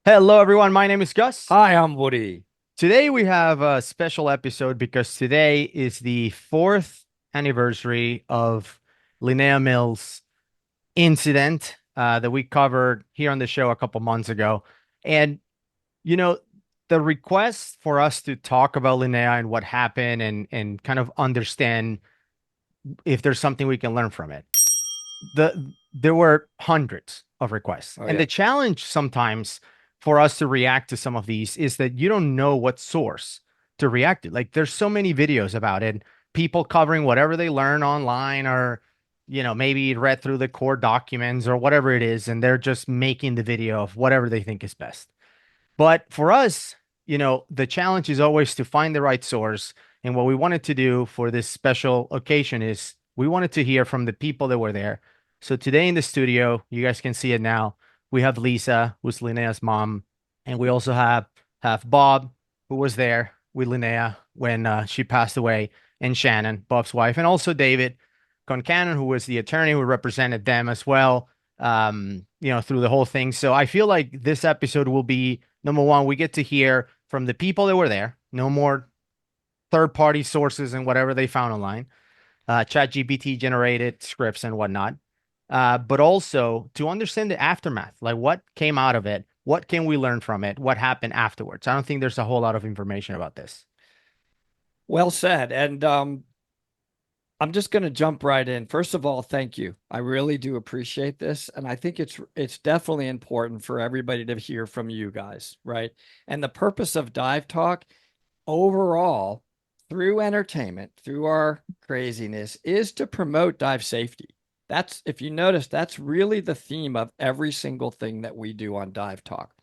Hello, everyone. My name is Gus. Hi, I'm Woody. Today we have a special episode because today is the fourth anniversary of Linnea Mills incident that we covered here on the show a couple months ago. And, you know, the request for us to talk about Linnea and what happened and kind of understand if there's something we can learn from it. There were hundreds of requests. Oh And yeah. the challenge sometimes for us to react to some of these is that you don't know what source to react to. Like there's so many videos about it, people covering whatever they learn online or maybe read through the core documents or whatever it is, and they're just making the video of whatever they think is best. But for us, the challenge is always to find the right source. And what we wanted to do for this special occasion is we wanted to hear from the people that were there. So today in the studio, you guys can see it now. We have Lisa, who's Linnea's mom, and we also have Bob, who was there with Linnea when she passed away, and Shannon, Bob's wife, and also David Concannon, who was the attorney who represented them as well, through the whole thing. So I feel like this episode will be number one, we get to hear from the people that were there, no more third party sources and whatever they found online, chat GPT generated scripts and whatnot. But also to understand the aftermath, like what came out of it, what can we learn from it, what happened afterwards. I don't think there's a whole lot of information about this. Well said. And I'm just going to jump right in. First of all, thank you. I really do appreciate this, and I think it's definitely important for everybody to hear from you guys, right? And the purpose of Dive Talk overall, through entertainment, through our craziness, is to promote dive safety. That's, if you notice, that's really the theme of every single thing that we do on Dive Talk.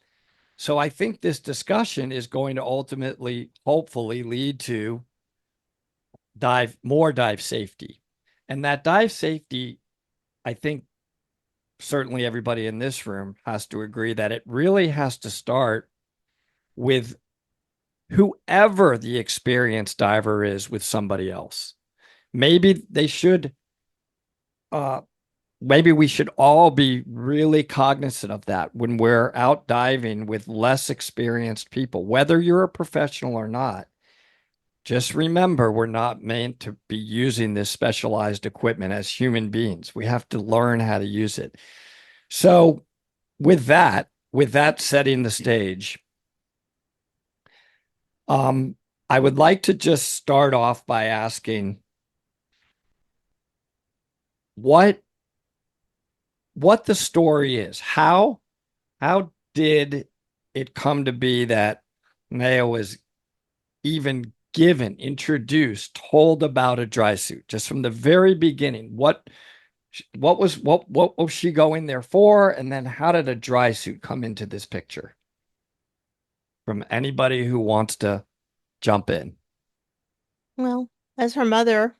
So I think this discussion is going to ultimately, hopefully, lead to more dive safety. And that dive safety, I think certainly everybody in this room has to agree that it really has to start with whoever the experienced diver is with somebody else. Maybe they should uh maybe we should all be really cognizant of that when we're out diving with less experienced people, whether you're a professional or not. Just remember, we're not meant to be using this specialized equipment as human beings. We have to learn how to use it. So, with that setting the stage, um, I would like to just start off by asking what what the story is. How did it come to be that Naya was even given, introduced, told about a dry suit just from the very beginning? What was she going there for? And then how did a dry suit come into this picture? From anybody who wants to jump in. Well, as her mother,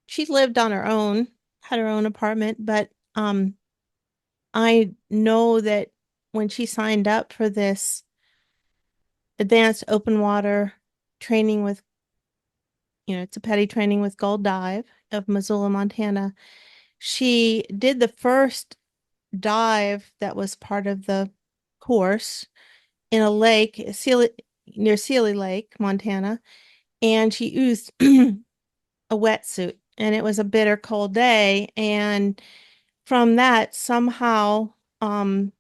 she lived on her own, had her own apartment, but I know that when she signed up for this advanced open water training with, it's a petty training with Gold Dive of Missoula, Montana, she did the first dive that was part of the course in a lake, near Sealy Lake, Montana, and she used a wetsuit, and it was a bitter cold day. And from that, somehow, the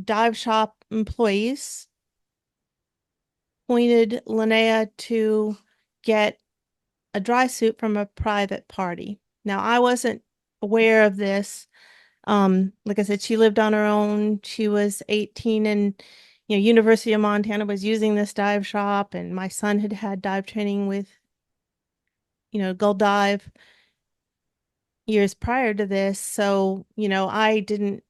dive shop employees pointed Linnea to get a dry suit from a private party. Now, I wasn't aware of this. Like I said, she lived on her own. She was 18, and University of Montana was using this dive shop, and my son had had dive training with, Gold Dive years prior to this. So, I didn't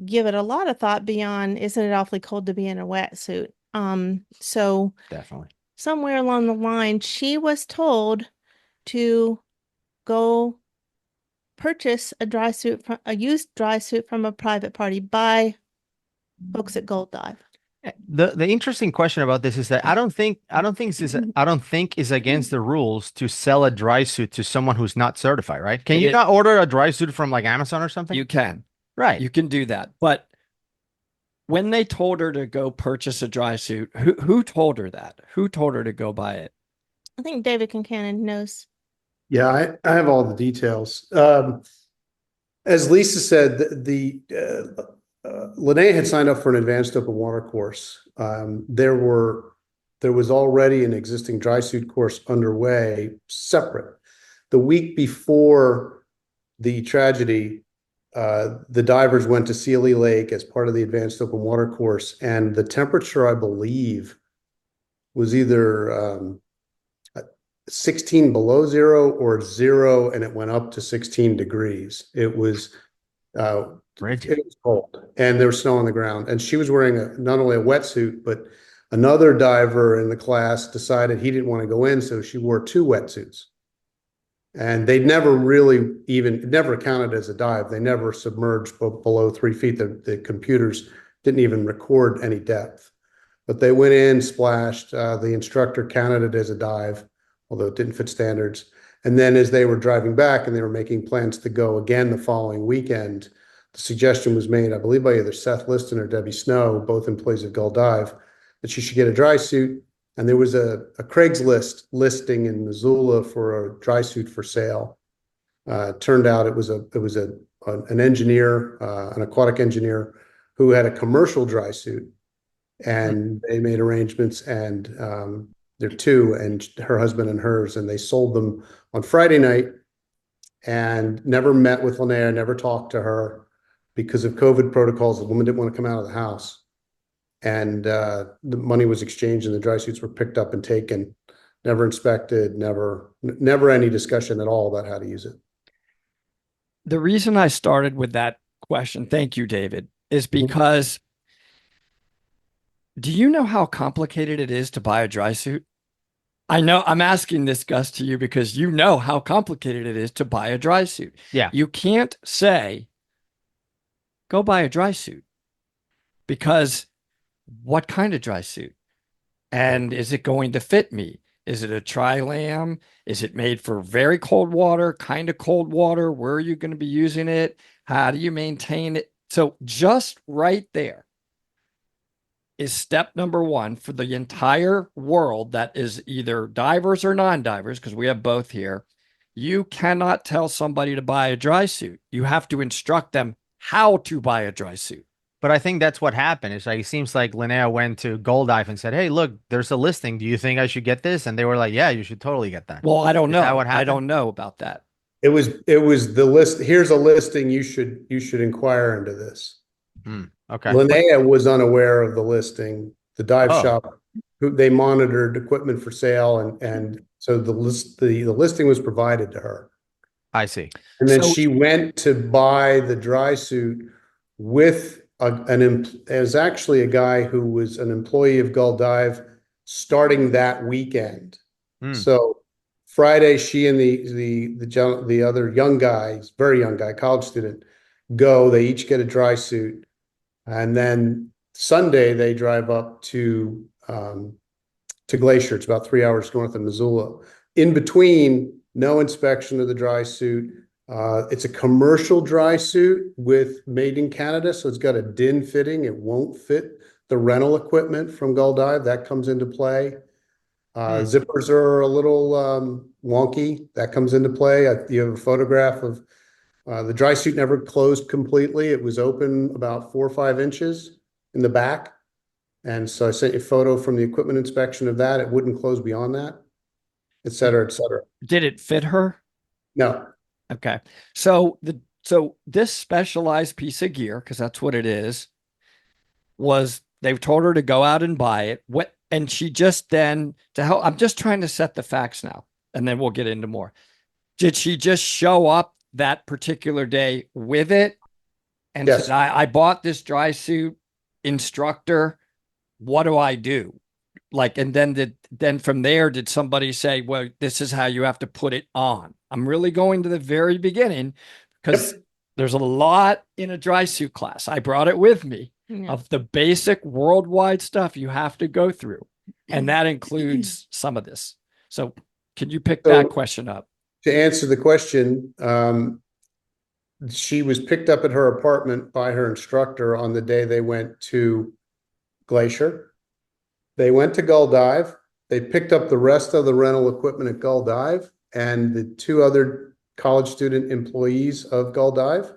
give it a lot of thought beyond, isn't it awfully cold to be in a wetsuit? So Definitely. somewhere along the line, she was told to go purchase a used dry suit from a private party by folks at Gold Dive. The interesting question about this is that I don't think is against the rules to sell a dry suit to someone who's not certified, right? Can you It not order a dry suit from like Amazon or something? You can. Right. You can do that. But when they told her to go purchase a dry suit, who told her that? Who told her to go buy it? I think David Concannon knows. Yeah, I have all the details. As Lisa said, Linnea had signed up for an advanced open water course. There was already an existing dry suit course underway, separate. The week before the tragedy, the divers went to Sealy Lake as part of the advanced open water course, and the temperature, I believe, was either 16 below zero or zero, and it went up to 16 degrees. It was cold, and there was snow on the ground. And she was wearing not only a wetsuit, but another diver in the class decided he didn't want to go in, so she wore 2 wetsuits. And they never really it never counted as a dive. They never submerged below 3 feet. The computers didn't even record any depth. But they went in, splashed. The instructor counted it as a dive, although it didn't fit standards. And then as they were driving back and they were making plans to go again the following weekend, the suggestion was made, I believe, by either Seth Liston or Debbie Snow, both employees of Gull Dive, that she should get a dry suit. And there was a Craigslist listing in Missoula for a dry suit for sale. Turned out it was an engineer, an aquatic engineer, who had a commercial dry suit, and they made arrangements, and they're 2, and her husband and hers, and they sold them on Friday night, and never met with Linnea, never talked to her because of COVID protocols. The woman didn't want to come out of the house. And the money was exchanged and the dry suits were picked up and taken, never inspected, never any discussion at all about how to use it. The reason I started with that question, thank you, David, is because do you know how complicated it is to buy a dry suit? I know I'm asking this, Gus, to you because you know how complicated it is to buy a dry suit. Yeah. You can't say, go buy a dry suit, because what kind of dry suit? And is it going to fit me? Is it a tri-lam? Is it made for very cold water, kind of cold water? Where are you going to be using it? How do you maintain it? So just right there is step number 1 for the entire world that is either divers or non-divers, because we have both here. You cannot tell somebody to buy a dry suit. You have to instruct them how to buy a dry suit. But I think that's what happened. It's like, it seems like Linnea went to Gold Dive and said, "Hey, look, there's a listing. Do you think I should get this?" And they were like, "Yeah, you should totally get that." Well, I don't Is know. that what I happened? don't know about that. It was the list. Here's a listing. You should inquire into this. Okay. Linnea was unaware of the listing. The dive Oh. shop, they monitored equipment for sale, and so the listing was provided to her. I see. And then So- she went to buy the dry suit with it was actually a guy who was an employee of Gull Dive starting that weekend. So Friday, she and the other young guy, very young guy, college student, go. They each get a dry suit, and then Sunday they drive up to Glacier. It's about 3 hours north of Missoula. In between, no inspection of the dry suit. It's a commercial dry suit made in Canada, so it's got a DIN fitting. It won't fit the rental equipment from Gull Dive. That comes into play. Zippers are a little wonky. That comes into play. You have a photograph of the dry suit never closed completely. It was open about 4 or 5 inches in the back. And so I sent you a photo from the equipment inspection of that. It wouldn't close beyond that, et cetera, et cetera. Did it fit her? No. Okay. So this specialized piece of gear, because that's what it is, they told her to go out and buy it. And she just then, to help, I'm just trying to set the facts now, and then we'll get into more. Did she just show up that particular day with it and Yes. said, I bought this dry suit, instructor, what do I do? Like, and then from there, did somebody say, well, this is how you have to put it on? I'm really going to the very beginning because there's a lot in a dry suit class. I brought it with me of the basic worldwide stuff you have to go through. And that includes some of this. So can you pick that question up? To answer the question, she was picked up at her apartment by her instructor on the day they went to Glacier. They went to Gull Dive. They picked up the rest of the rental equipment at Gull Dive and the two other college student employees of Gull Dive.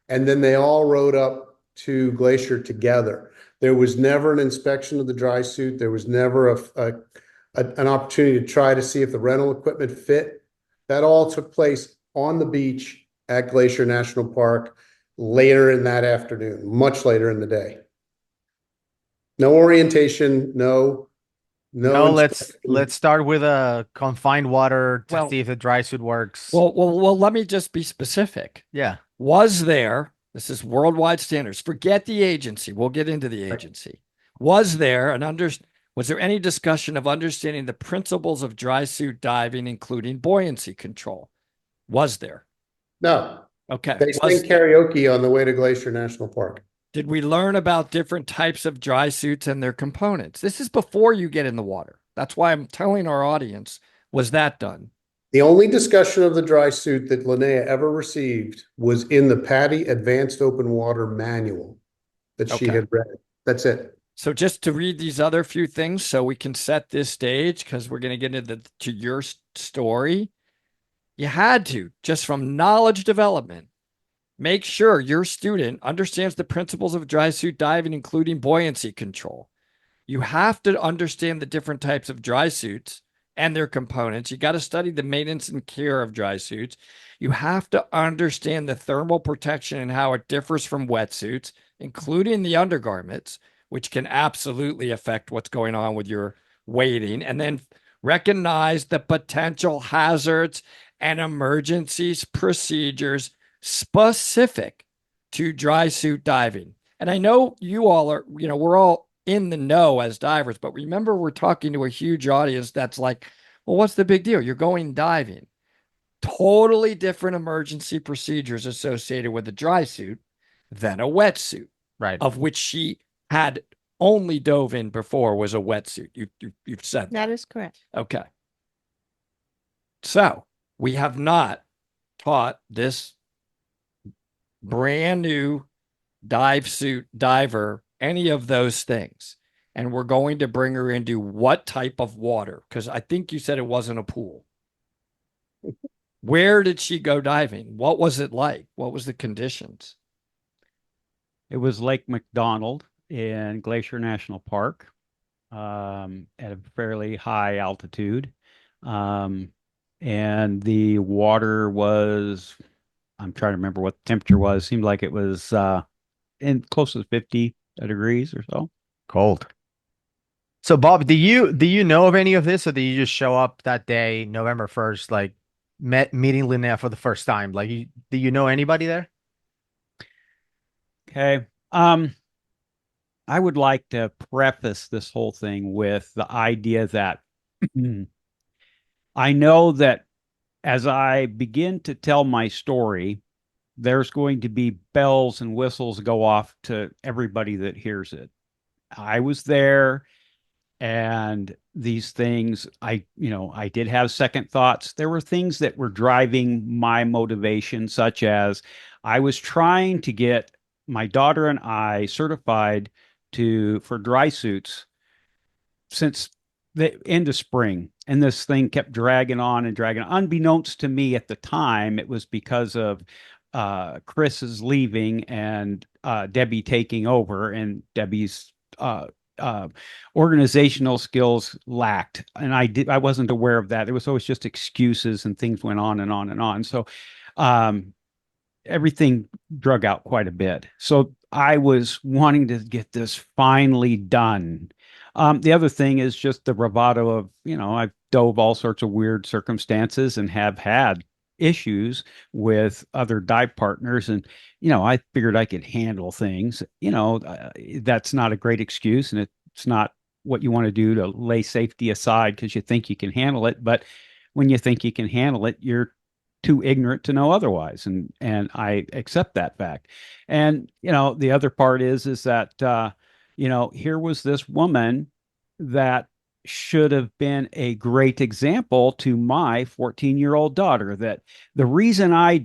And then they all rode up to Glacier together. There was never an inspection of the Drysuit. There was never an opportunity to try to see if the rental equipment fit. That all took place on the beach at Glacier National Park later in that afternoon, much later in the day. No orientation, no let's inspection. start with a confined water to Well- see if the dry suit works. Well, let me just be specific. Yeah. Was there, this is worldwide standards, forget the agency. We'll get into the agency. Was there was there any discussion of understanding the principles of dry suit diving, including buoyancy control? Was there? No, Okay. they sing karaoke on the way to Glacier National Park. Did we learn about different types of dry suits and their components? This is before you get in the water. That's why I'm telling our audience, was that done? The only discussion of the dry suit that Linnea ever received was in the PADI Advanced Open Water Manual that she Okay. had read. That's it. So just to read these other few things so we can set this stage, because we're going to get to your story. You had to, just from knowledge development, make sure your student understands the principles of dry suit diving, including buoyancy control. You have to understand the different types of dry suits and their components. You got to study the maintenance and care of dry suits. You have to understand the thermal protection and how it differs from wetsuits, including the undergarments, which can absolutely affect what's going on with your wading. And then recognize the potential hazards and emergencies procedures specific to dry suit diving. And I know you all are, we're all in the know as divers, but remember, we're talking to a huge audience that's like, well, what's the big deal? You're going diving. Totally different emergency procedures associated with a dry suit than a wetsuit, Right. of which she had only dove in before was a wetsuit. You've said that. That is correct. Okay. So we have not taught this brand new diver any of those things. And we're going to bring her into what type of water? Because I think you said it wasn't a pool. Where did she go diving? What was it like? What was the conditions? It was Lake McDonald in Glacier National Park, at a fairly high altitude. And the water was, I'm trying to remember what the temperature was. Seemed like it was in close to 50 degrees or so. Cold. So Bob, do you know of any of this, or do you just show up that day, November 1st, like meeting Linnea for the first time? Like, do you know anybody there? Okay. I would like to preface this whole thing with the idea that I know that as I begin to tell my story, there's going to be bells and whistles go off to everybody that hears it. I was there, and these things, I did have second thoughts. There were things that were driving my motivation, such as I was trying to get my daughter and I certified for dry suits since the end of spring. And this thing kept dragging on and dragging on. Unbeknownst to me at the time, it was because of Chris's leaving and Debbie taking over, and Debbie's organizational skills lacked. And I wasn't aware of that. There was always just excuses, and things went on and on and on. So everything drug out quite a bit. So I was wanting to get this finally done. The other thing is just the bravado of, I've dove all sorts of weird circumstances and have had issues with other dive partners. And, I figured I could handle things. That's not a great excuse, and it's not what you want to do, to lay safety aside because you think you can handle it. But when you think you can handle it, you're too ignorant to know otherwise. And I accept that fact. And, the other part is that, here was this woman that should have been a great example to my 14-year-old daughter, that the reason I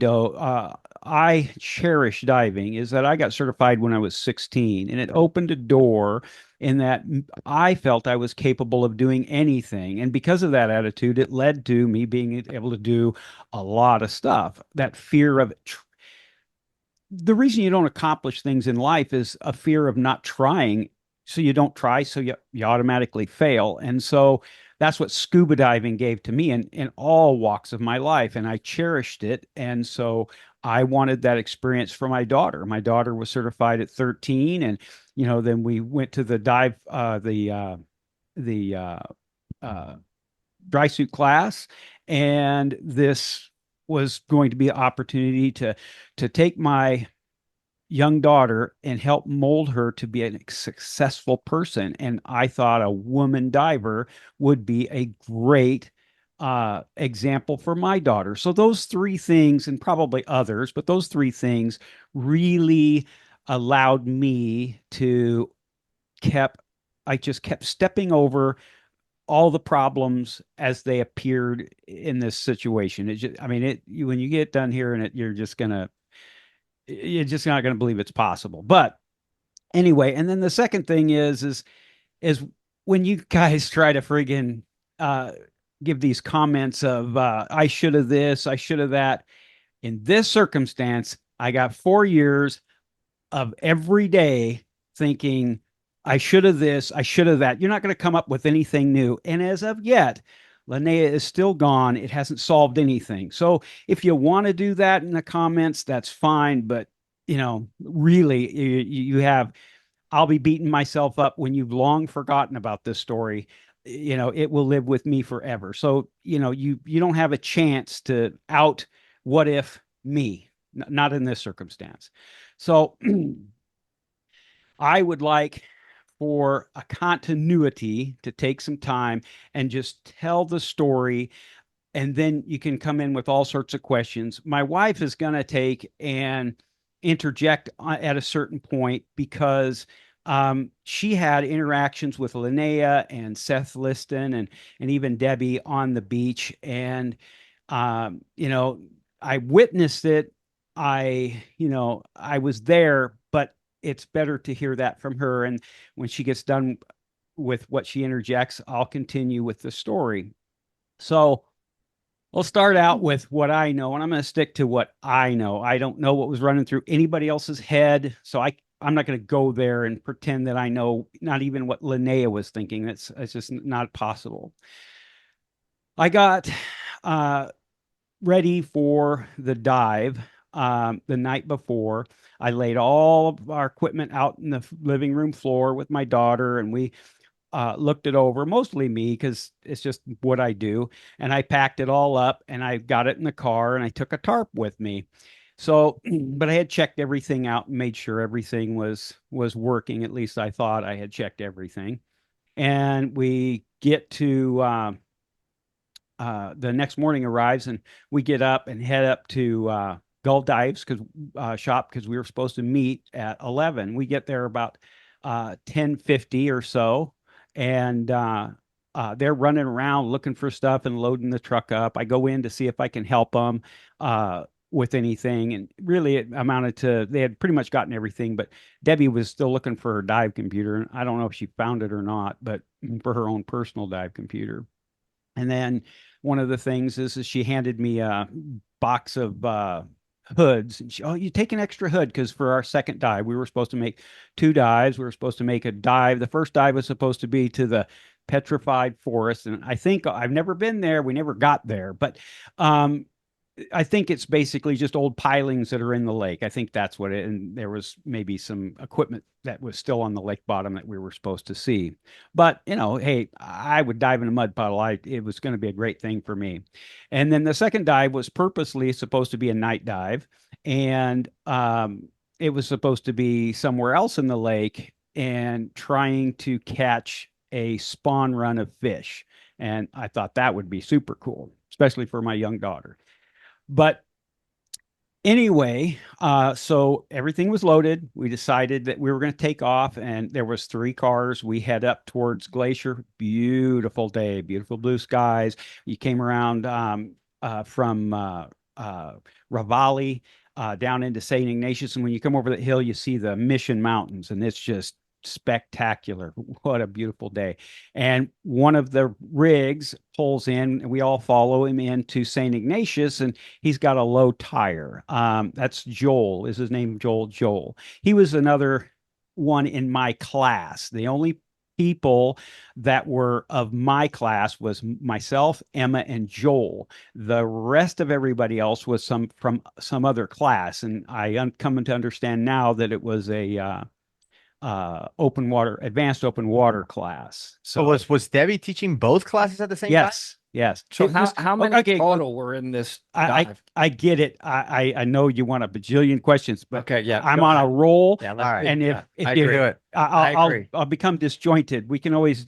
I cherish diving is that I got certified when I was 16, and it opened a door in that I felt I was capable of doing anything. And because of that attitude, it led to me being able to do a lot of stuff. That fear of the reason you don't accomplish things in life is a fear of not trying. So you don't try, so you automatically fail. And so that's what scuba diving gave to me in all walks of my life. And I cherished it. And so I wanted that experience for my daughter. My daughter was certified at 13. And, then we went to the the uh, Drysuit class. And this was going to be an opportunity to take my young daughter and help mold her to be a successful person. And I thought a woman diver would be a great example for my daughter. So those three things, and probably others, but those three things really allowed me to kept, I just kept stepping over all the problems as they appeared in this situation. It just, I mean, when you get done hearing it, you're just not going to believe it's possible. But anyway, and then the second thing is when you guys try to friggin' uh, give these comments of I should have this, I should have that. In this circumstance, I got 4 years of every day thinking I should have this, I should have that. You're not going to come up with anything new. And as of yet, Linnea is still gone. It hasn't solved anything. So if you want to do that in the comments, that's fine. But really, you have. I'll be beating myself up when you've long forgotten about this story. It will live with me forever. So you don't have a chance to out what if me, not in this circumstance. So I would like for a continuity to take some time and just tell the story, and then you can come in with all sorts of questions. My wife is going to take and interject at a certain point because she had interactions with Linnea and Seth Liston and even Debbie on the beach. And, I witnessed it. I was there, but it's better to hear that from her. And when she gets done with what she interjects, I'll continue with the story. So I'll start out with what I know, and I'm going to stick to what I know. I don't know what was running through anybody else's head, so I'm not going to go there and pretend that I know not even what Linnea was thinking. It's just not possible. I got ready for the dive the night before. I laid all of our equipment out in the living room floor with my daughter, and we looked it over, mostly me, because it's just what I do. And I packed it all up and I got it in the car and I took a tarp with me. So, but I had checked everything out and made sure everything was working. At least I thought I had checked everything. And we get to the next morning arrives, and we get up and head up to Gull Dives shop because we were supposed to meet at 11. We get there about 10:50 or so, and they're running around looking for stuff and loading the truck up. I go in to see if I can help them with anything, and really it amounted to they had pretty much gotten everything, but Debbie was still looking for her dive computer, and I don't know if she found it or not, but for her own personal dive computer. And then one of the things is she handed me a box of hoods. And you take an extra hood because for our second dive, we were supposed to make two dives. We were supposed to make a dive. The first dive was supposed to be to the petrified forest. And I think I've never been there. We never got there, but I think it's basically just old pilings that are in the lake. I think that's what and there was maybe some equipment that was still on the lake bottom that we were supposed to see. But, hey, I would dive in a mud puddle. It was going to be a great thing for me. And then the second dive was purposely supposed to be a night dive. And it was supposed to be somewhere else in the lake and trying to catch a spawn run of fish. And I thought that would be super cool, especially for my young daughter. But anyway, so everything was loaded. We decided that we were going to take off, and there was 3 cars. We head up towards Glacier. Beautiful day, beautiful blue skies. You came around from Ravalli, down into St. Ignatius. And when you come over the hill, you see the Mission Mountains, and it's just spectacular. What a beautiful day. And one of the rigs pulls in, and we all follow him into St. Ignatius, and he's got a low tire. That's Joel, is his name, Joel. He was another one in my class. The only people that were of my class was myself, Emma, and Joel. The rest of everybody else was from some other class, and I come to understand now that it was a advanced open water class. So So was Debbie teaching both classes at the same time? yes. So It was- how many okay, total were in this I dive? I get it. I know you want a bajillion questions, but Okay, yeah, I'm go on a ahead. roll. Yeah, All right. And yeah, I if you agree. Do it. I agree. I'll become disjointed. We can always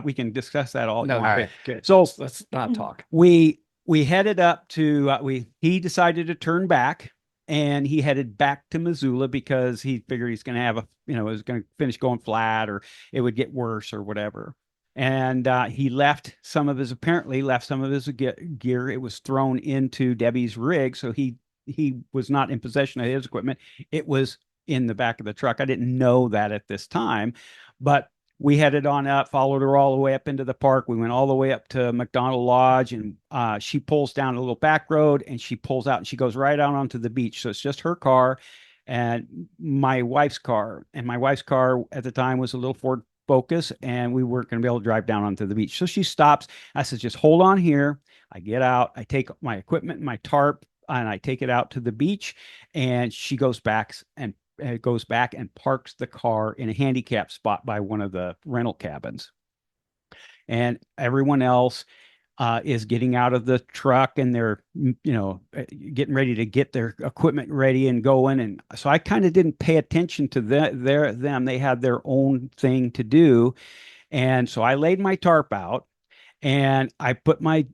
we can discuss that all you No, want. right. good. So- let's not talk. We headed up to he decided to turn back, and he headed back to Missoula because he figured he's going to have it was going to finish going flat, or it would get worse or whatever. And he apparently left some of his gear. It was thrown into Debbie's rig, so he was not in possession of his equipment. It was in the back of the truck. I didn't know that at this time, but we headed on up, followed her all the way up into the park. We went all the way up to McDonald Lodge, and she pulls down a little back road, and she pulls out, and she goes right out onto the beach. So it's just her car and my wife's car. And my wife's car at the time was a little Ford Focus, and we weren't going to be able to drive down onto the beach. So she stops. I said, just hold on here. I get out. I take my equipment, my tarp, and I take it out to the beach. And she goes back and parks the car in a handicap spot by one of the rental cabins. And everyone else is getting out of the truck, and they're getting ready to get their equipment ready and going. And so I kind of didn't pay attention to them. They had their own thing to do. And so I laid my tarp out, and I put my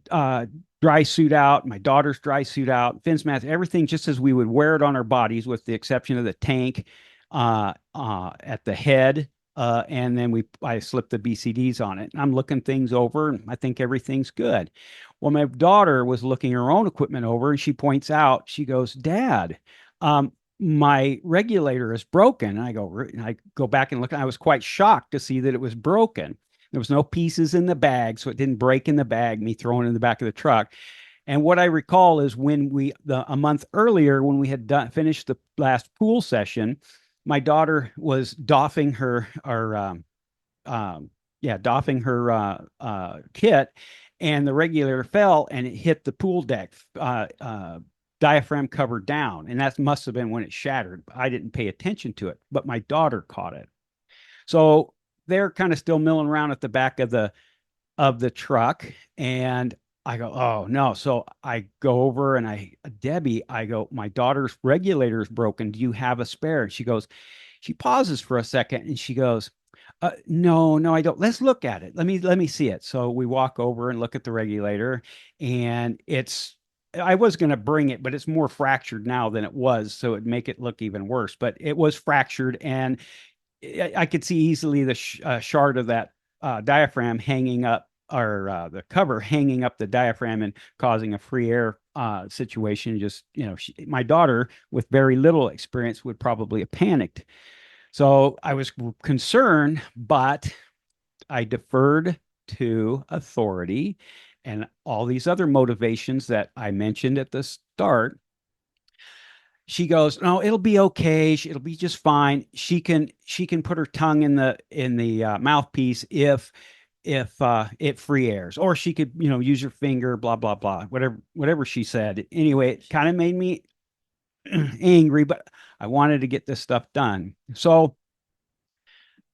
dry suit out, my daughter's dry suit out, Finn's mask, everything just as we would wear it on our bodies, with the exception of the tank at the head. And then I slipped the BCDs on it. And I'm looking things over, and I think everything's good. Well, my daughter was looking her own equipment over, and she points out, she goes, Dad, my regulator is broken. And I go back and look, and I was quite shocked to see that it was broken. There was no pieces in the bag, so it didn't break in the bag, me throwing it in the back of the truck. And what I recall is when a month earlier, when we had finished the last pool session, my daughter was doffing her kit, and the regulator fell, and it hit the pool deck, diaphragm cover down. And that must have been when it shattered. I didn't pay attention to it, but my daughter caught it. So they're kind of still milling around at the back of the truck, and I go, oh no. So I go over, and I go, my daughter's regulator is broken. Do you have a spare? And she pauses for a second, and she goes, no, I don't. Let's look at it. Let me see it. So we walk over and look at the regulator, and I was going to bring it, but it's more fractured now than it was. So it'd make it look even worse, but it was fractured, and I could see easily the shard of that diaphragm hanging up, or the cover hanging up the diaphragm and causing a free air situation. Just, my daughter with very little experience would probably have panicked. So I was concerned, but I deferred to authority and all these other motivations that I mentioned at the start. She goes, no, it'll be okay. It'll be just fine. She can put her tongue in the mouthpiece if it free airs, or she could, use her finger, blah, blah, blah, whatever she said. Anyway, it kind of made me angry, but I wanted to get this stuff done. So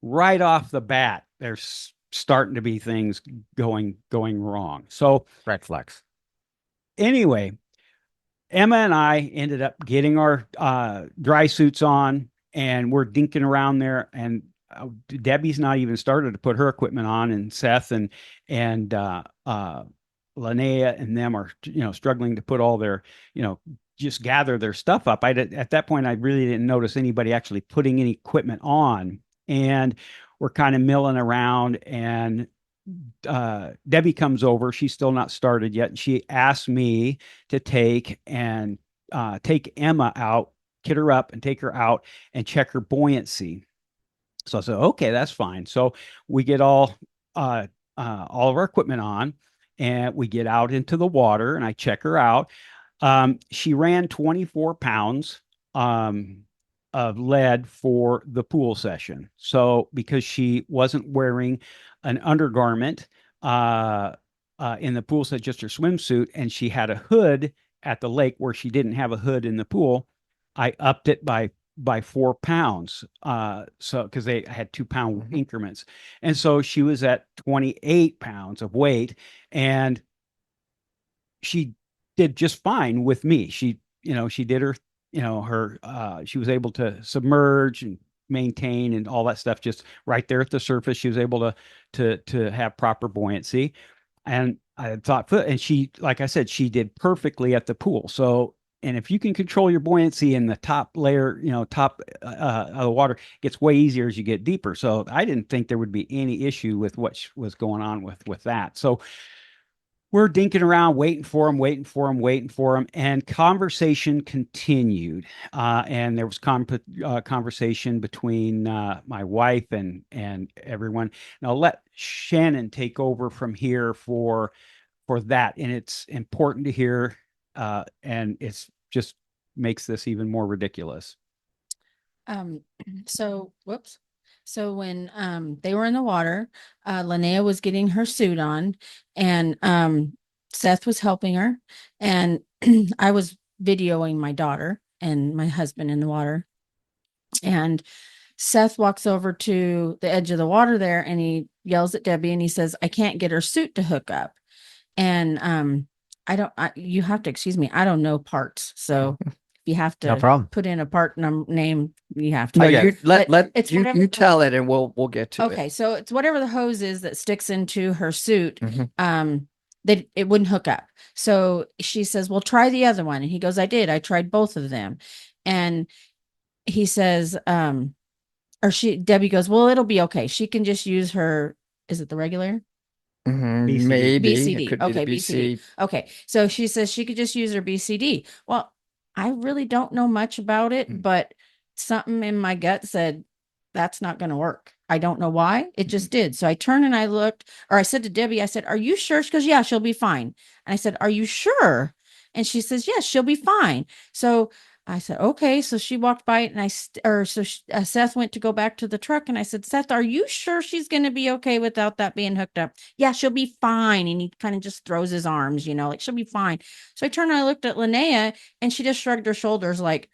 right off the bat, there's starting to be things going wrong. So Red flags. anyway, Emma and I ended up getting our dry suits on, and we're dinking around there. And Debbie's not even started to put her equipment on, and Seth and Linnea and them are struggling to put all their just gather their stuff up. At that point I really didn't notice anybody actually putting any equipment on, and we're kind of milling around, and Debbie comes over. She's still not started yet. And she asked me to take and take Emma out, kit her up and take her out and check her buoyancy. So I said, okay, that's fine. So we get all of our equipment on and we get out into the water and I check her out. She ran 24 pounds of lead for the pool session. So because she wasn't wearing an undergarment in the pool set, just her swimsuit, and she had a hood at the lake where she didn't have a hood in the pool, I upped it by 4 pounds. So because they had 2 pound increments. And so she was at 28 pounds of weight and she did just fine with me. She did her, she was able to submerge and maintain and all that stuff just right there at the surface. She was able to have proper buoyancy. And I thought, and she, like I said, she did perfectly at the pool. So, and if you can control your buoyancy in the top layer, top of the water, it gets way easier as you get deeper. So I didn't think there would be any issue with what was going on with that. So we're dinking around, waiting for him, and conversation continued. And there was conversation between my wife and everyone. And I'll let Shannon take over from here for that. And it's important to hear, and it's just makes this even more ridiculous. So whoops. So when they were in the water, Linnea was getting her suit on and Seth was helping her and I was videoing my daughter and my husband in the water. And Seth walks over to the edge of the water there and he yells at Debbie and he says, I can't get her suit to hook up. And you have to excuse me. I don't know parts. So you have No to problem. put in a part name. You have to. No, get you let it's you whatever you the- tell it, and we'll get to Okay, it. so it's whatever the hose is that sticks into her suit. Mhm. That it wouldn't hook up. So she says, "Well, try the other one." And he goes, "I did. I tried both of them." And he says, Debbie goes, "Well, it'll be okay. She can just use her. Is it the regular?" BCD. Maybe BCD. it could be the Okay, BC. BCD. Okay. So she says she could just use her BCD. Well, I really don't know much about it, but something in my gut said that's not going to work. I don't know why. It just did. So I turned and I looked, or I said to Debbie, I said, "Are you sure?" She goes, "Yeah, she'll be fine." And I said, "Are you sure?" And she says, "Yes, she'll be fine." So I said, "Okay." So she walked by and Seth went to go back to the truck and I said, "Seth, are you sure she's going to be okay without that being hooked up?" "Yeah, she'll be fine." And he kind of just throws his arms, like she'll be fine. So I turned and I looked at Linnea and she just shrugged her shoulders like,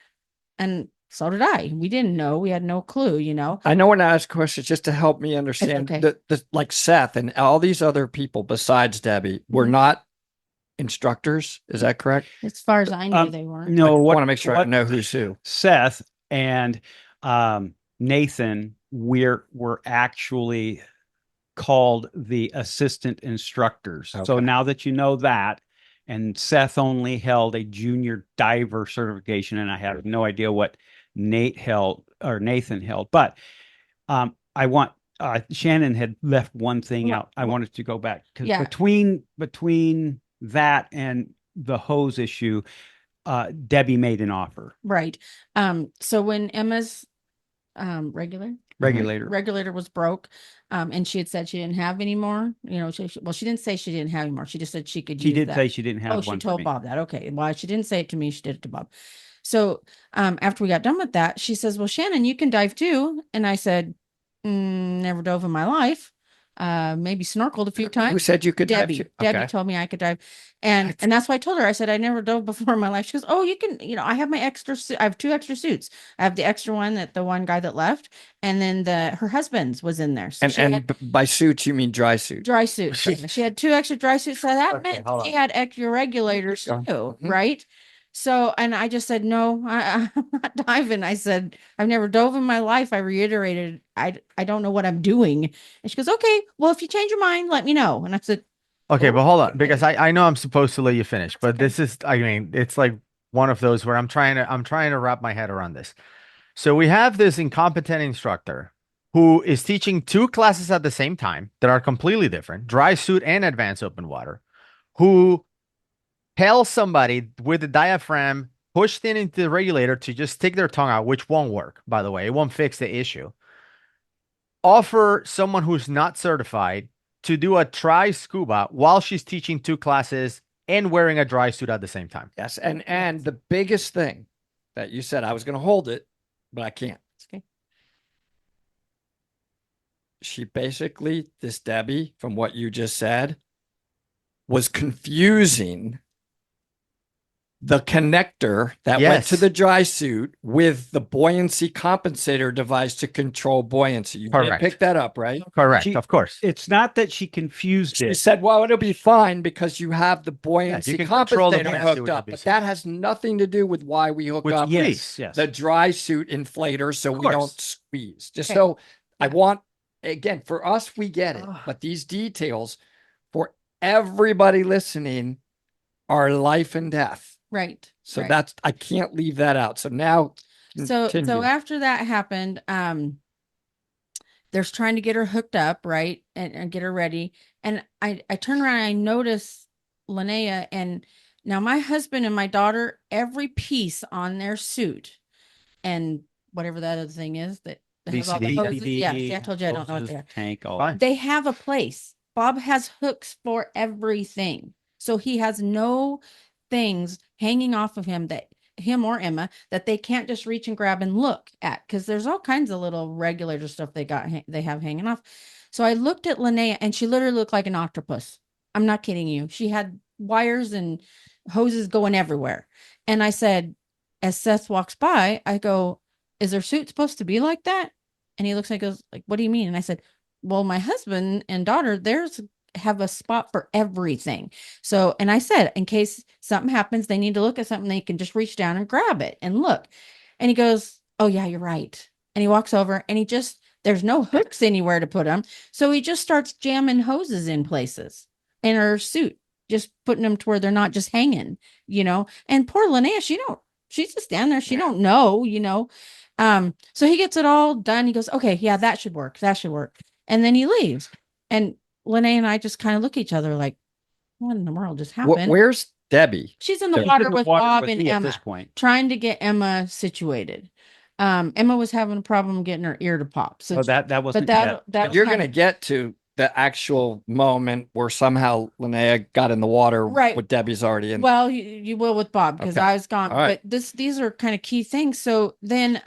and so did I. We didn't know. We had no clue, I know when I ask questions just to help me understand okay. the like Seth and all these other people besides Debbie were not instructors. Is that correct? As far as I knew, they weren't. I No, want to make sure I know who's who. Seth and Nathan were actually called the assistant instructors. So Okay. now that you know that, and Seth only held a junior diver certification, and I have no idea what Nathan held, but I want Shannon had left one thing out. I wanted to go back because Yeah. between that and the hose issue, Debbie made an offer. Right. So when Emma's regulator was broke, and she had said she didn't have any more, she didn't say she didn't have any more. She just said she could She use did that. say she didn't have Oh, one she for told me. Bob that. Okay. Well, she didn't say it to me. She did it to Bob. So after we got done with that, she says, "Well, Shannon, you can dive too." And I said, "Never dove in my life. Maybe snorkeled a few times." Who said you could dive Debbie. too? Debbie Okay. told me I could dive. And that's why I told her, I said, "I never dove before in my life." She goes, "Oh, you can, I have my extra suit. I have 2 extra suits. I have the extra one that the one guy that left, and then her husband's was in there." So she had By suits you mean dry suit. dry suits. Yeah. She had 2 extra dry suits. So that Okay, meant hold she on. had extra regulators too, Mhm. right? So, and I just said, "No, I'm not diving." I said, "I've never dove in my life." I reiterated, I don't know what I'm doing. And she goes, "Okay, well, if you change your mind, let me know." And I said, Okay, "Oh, but hold on, okay." because I know I'm supposed to let you finish, but okay. this is, I mean, it's like one of those where I'm trying to wrap my head around this. So we have this incompetent instructor who is teaching 2 classes at the same time that are completely different, dry suit and advanced open water, who tells somebody with a diaphragm push it into the regulator to just stick their tongue out, which won't work, by the way. It won't fix the issue. Offer someone who's not certified to do a try scuba while she's teaching 2 classes and wearing a dry suit at the same time. Yes. And the biggest thing that you said, I was going to hold it, but I can't. Okay. She basically, this Debbie, from what you just said, was confusing the connector that went to Yes. the dry suit with the buoyancy compensator device to control buoyancy. You did Correct. pick that up, right? Correct, She- of course. It's not that she confused She it. said, well, it'll be fine because you have the buoyancy can control the compensator buoyancy hooked with up. the But BC. that has nothing to do with why we hook With up Yes, yes. the dry suit inflator so we course. don't squeeze. Just Okay. so I Yeah. want, again, for us, we get it. Ugh. But these details for everybody listening are life and death. Right. So right. that's, I can't leave that out. So now, So continue. after that happened, there's trying to get her hooked up, right, and get her ready. And I turn around and I notice Linnea, and now my husband and my daughter, every piece on their suit and whatever that other thing is that they have all the BCD. hoses. Yeah, see, I told you I don't know what hoses, they are. tank, all Fine. They have a place. Bob has hooks for everything. So he has no things hanging off of him that him or Emma that they can't just reach and grab and look at, because there's all kinds of little regulator stuff they have hanging off. So I looked at Linnea and she literally looked like an octopus. I'm not kidding you. She had wires and hoses going everywhere. And I said, as Seth walks by, I go, is their suit supposed to be like that? And he looks like, goes like, what do you mean? And I said, well, my husband and daughter, theirs have a spot for everything. So, and I said, in case something happens, they need to look at something, they can just reach down and grab it and look. And he goes, oh yeah, you're right. And he walks over and there's no hooks anywhere to put them. So he just starts jamming hoses in places in her suit, just putting them to where they're not just hanging, and poor Linnea, she's just down there. She don't know, so he gets it all done. He goes, okay, yeah, that should work. That should work. And then he leaves. And Linnea and I just kind of look at each other like, what in the world just happened? Where's Debbie? She's in the She's water in the with water Bob with and me at Emma, this point. trying to get Emma situated. Emma was having a problem getting her ear to pop. So, So that but wasn't that yet. that You're was going to kind get to the actual moment where somehow Linnea got in the water Right. with Debbie's already in. well, you will with Bob because Okay. I was gone. All right. But these are kind of key things. So then,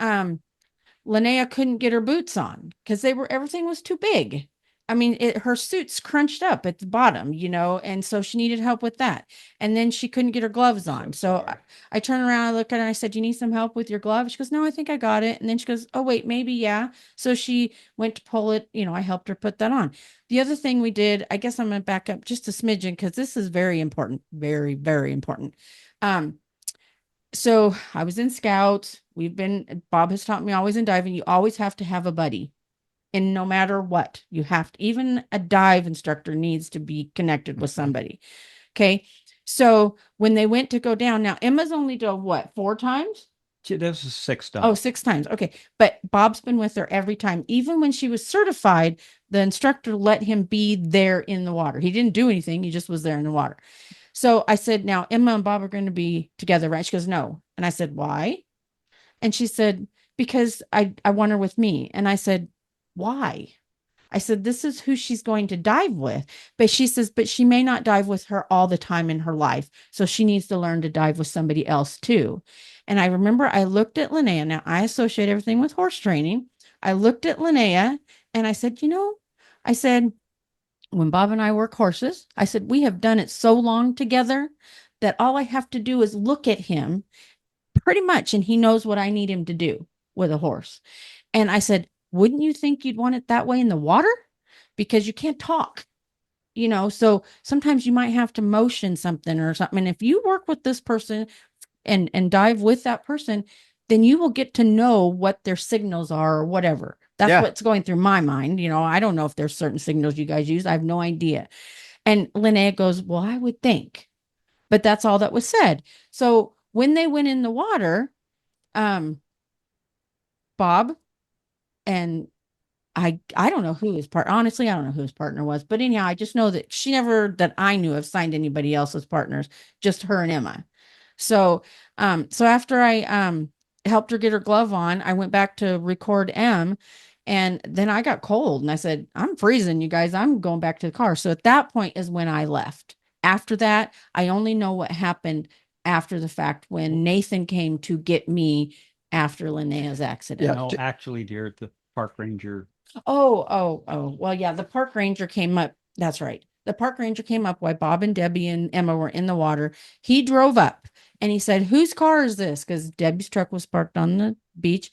Linnea couldn't get her boots on because everything was too big. I mean, her suit's crunched up at the bottom, and so she needed help with that. And then she couldn't get her gloves on. So I turned around, I looked at her, and I said, "Do you need some help with your gloves?" She goes, "No, I think I got it." And then she goes, "Oh, wait, maybe, yeah." So she went to pull it. I helped her put that on. The other thing we did, I guess I'm going to back up just a smidgen because this is very important, very, very important. So I was in Scouts. Bob has taught me always in diving, you always have to have a buddy. And no matter what, you have to, even a dive instructor needs to be connected with somebody. Okay. So when they went to go down, now Emma's only done what, 4 times? This is 6 times. Oh, 6 times. Okay. But Bob's been with her every time. Even when she was certified, the instructor let him be there in the water. He didn't do anything. He just was there in the water. So I said, now Emma and Bob are going to be together, right? She goes, no. And I said, why? And she said, because I want her with me. And I said, why? I said, this is who she's going to dive with. But she says, but she may not dive with her all the time in her life. So she needs to learn to dive with somebody else too. And I remember I looked at Linnea. Now I associate everything with horse training. I looked at Linnea and I said, I said, when Bob and I work horses, I said, we have done it so long together that all I have to do is look at him pretty much. And he knows what I need him to do with a horse. And I said, wouldn't you think you'd want it that way in the water? Because you can't talk, so sometimes you might have to motion something or something. And if you work with this person and dive with that person, then you will get to know what their signals are or whatever. That's what's going through my mind. I don't know if there's certain signals you guys use. I have no idea. And Linnea goes, well, I would think, but that's all that was said. So when they went in the water, Bob and I don't know who his partner, honestly, I don't know who his partner was, but anyhow, I just know that she never, that I knew of, signed anybody else's partners, just her and Emma. So, so after I helped her get her glove on, I went back to record M, and then I got cold, and I said, "I'm freezing, you guys. I'm going back to the car." So at that point is when I left. After that, I only know what happened after the fact when Nathan came to get me after Linnea's accident. Yeah. No, actually, dear, the park ranger. Oh. Well, yeah, the park ranger came up. That's right. The park ranger came up while Bob and Debbie and Emma were in the water. He drove up and he said, "Whose car is this?" Because Debbie's truck was parked on the beach.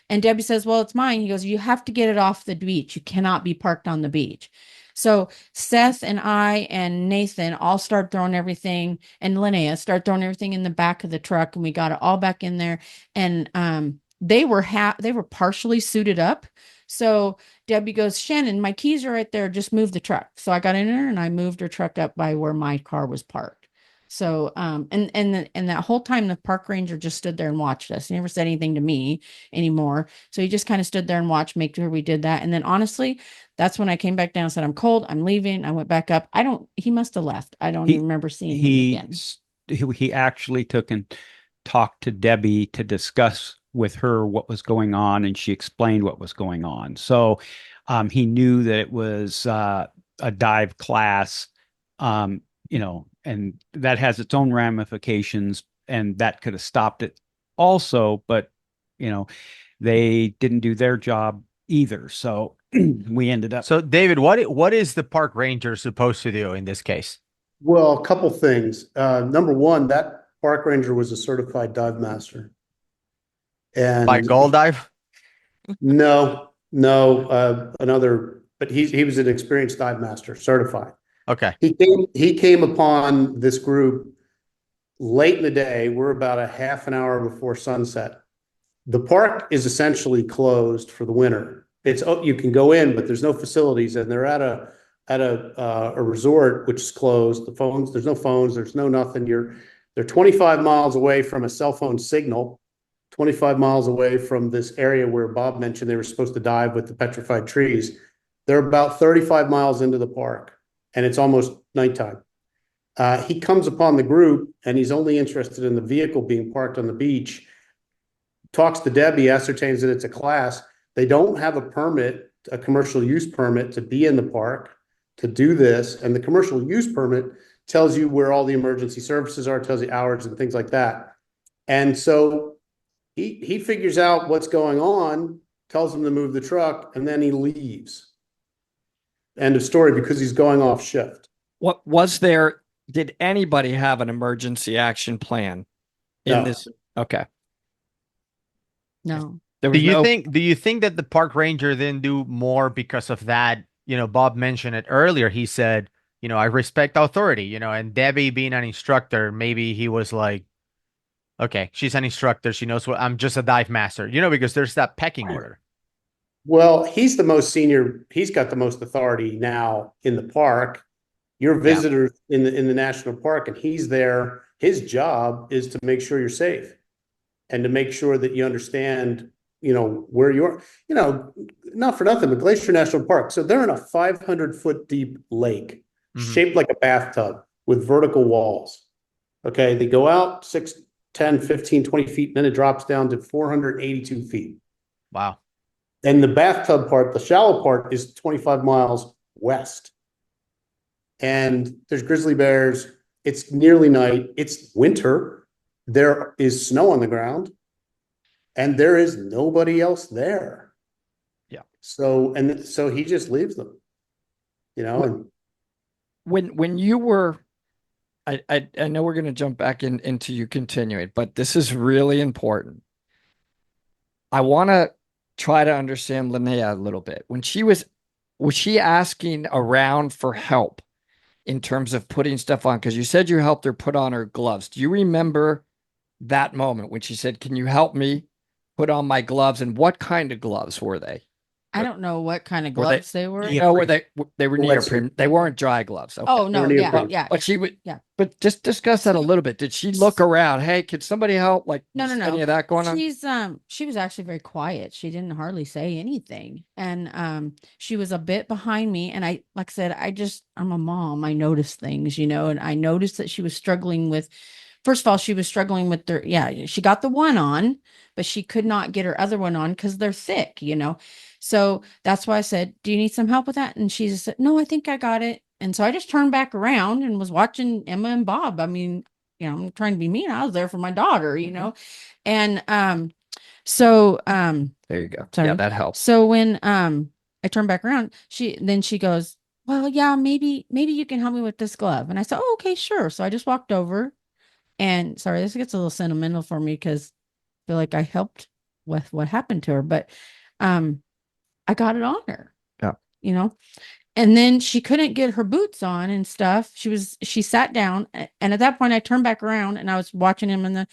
And Debbie says, "Well, it's mine." He goes, "You have to get it off the beach. You cannot be parked on the beach." So Seth and I and Nathan all start throwing everything, and Linnea start throwing everything in the back of the truck, and we got it all back in there. And they were partially suited up. So Debbie goes, "Shannon, my keys are right there. Just move the truck." So I got in there and I moved her truck up by where my car was parked. So and that whole time the park ranger just stood there and watched us. He never said anything to me anymore. So he just kind of stood there and watched, make sure we did that. And then honestly, that's when I came back down and said, "I'm cold, I'm leaving." I went back up. He must have left. I don't He- even remember seeing him He again. he actually took and talked to Debbie to discuss with her what was going on, and she explained what was going on. So he knew that it was a dive class, and that has its own ramifications, and that could have stopped it also, but they didn't do their job either. So we ended up. So, David, what is the park ranger supposed to do in this case? Well, a couple things. Number one, that park ranger was a certified dive master. By And Gold Dive? no, another, but he was an experienced dive master, certified. Okay. He came upon this group late in the day. We're about a half an hour before sunset. The park is essentially closed for the winter. You can go in, but there's no facilities, and they're at a resort which is closed. There's no phones, there's no nothing. They're 25 miles away from a cell phone signal, 25 miles away from this area where Bob mentioned they were supposed to dive with the petrified trees. They're about 35 miles into the park, and it's almost nighttime. He comes upon the group, and he's only interested in the vehicle being parked on the beach. Talks to Debbie, ascertains that it's a class. They don't have a permit, a commercial use permit to be in the park to do this. And the commercial use permit tells you where all the emergency services are, tells you hours and things like that. And so he figures out what's going on, tells him to move the truck, and then he leaves. End of story, because he's going off shift. What did anybody have an emergency action plan in No. this? Okay. No. There Do was you think that the park ranger didn't do more because of that? Bob mentioned it earlier. He said, "I respect authority," and Debbie being an instructor, maybe he was like, "Okay, she's an instructor. She knows what I'm just a dive master," because there's that pecking order. Well, he's the most senior. He's got the most authority now in the park. You're visitors in the national park, and he's there. His job is to make sure you're safe and to make sure that you understand, where you're, not for nothing, but Glacier National Park. So they're in a 500-foot deep lake shaped like a bathtub with vertical walls. Okay. They go out 6, 10, 15, 20 feet, and then it drops down to 482 feet. Wow. And the bathtub part, the shallow part, is 25 miles west. And there's grizzly bears. It's nearly night. It's winter. There is snow on the ground. And there is nobody else there. Yeah. So he just leaves them, and when you were, I know we're going to jump back into you continuing, but this is really important. I want to try to understand Linnea a little bit. Was she asking around for help in terms of putting stuff on? Because you said you helped her put on her gloves. Do you remember that moment when she said, "Can you help me put on my gloves"? And what kind of gloves were they? I don't know what kind of Were gloves they were. Were they were neoprene? They weren't dry gloves. Okay. Oh no, yeah. But she would, Yeah. But just discuss that a little bit. Did she look around? Hey, could somebody help? Like, No. any of that going on? She was actually very quiet. She didn't hardly say anything. And she was a bit behind me. And like I said, I'm a mom. I noticed things, and I noticed that she was struggling with first of all, she was struggling with their, yeah, she got the one on, but she could not get her other one on because they're thick, you know? So that's why I said, do you need some help with that? And she just said, no, I think I got it. And so I just turned back around and was watching Emma and Bob. I mean, you know, I'm trying to be mean. I was there for my daughter, you know? And, so, There you go. sorry. Yeah, that helps. So when, I turned back around, she goes, well, yeah, maybe you can help me with this glove. And I said, oh, okay, sure. So I just walked over and sorry, this gets a little sentimental for me because I feel like I helped with what happened to her, but, I got it on her, Yeah. you know, and then she couldn't get her boots on and stuff. She sat down and at that point I turned back around and I was watching him and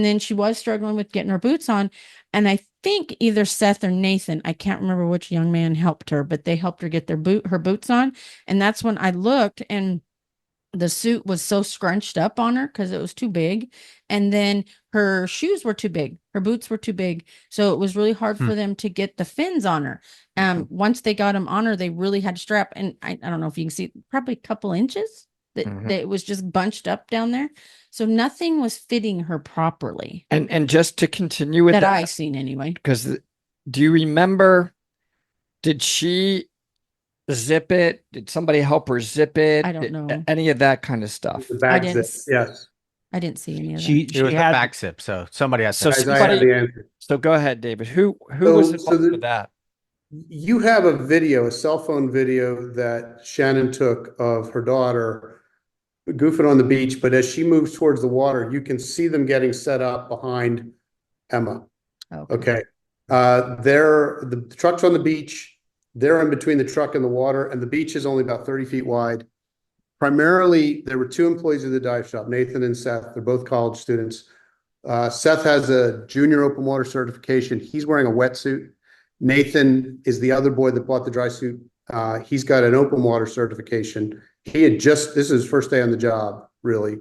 then she was struggling with getting her boots on. And I think either Seth or Nathan, I can't remember which young man helped her, but they helped her get her boots on. And that's when I looked and the suit was so scrunched up on her because it was too big. And then her shoes were too big. Her boots were too big. So it was really hard for them to get the fins on her. Once they got them on her, they really had to strap. And I don't know if you can see probably a couple inches that it was just bunched up down there. So nothing was fitting her properly And just to continue with that that, I seen anyway. because do you remember, did she zip it? Did somebody help her zip it? I don't know. Any of that kind of stuff. The back didn't zip, yes. I didn't see any of that. It was a had back zip, so somebody has So to. Guys, I somebody- have the answer. So go ahead, David. Who So- was so involved the- with that? You have a video, a cell phone video that Shannon took of her daughter goofing on the beach, but as she moves towards the water, you can see them getting set up behind Emma. Okay. The truck's on the beach. They're in between the truck and the water, and the beach is only about 30 feet wide. Primarily, there were two employees of the dive shop, Nathan and Seth. They're both college students. Seth has a junior open water certification. He's wearing a wetsuit. Nathan is the other boy that bought the dry suit. He's got an open water certification. This is his first day on the job, really.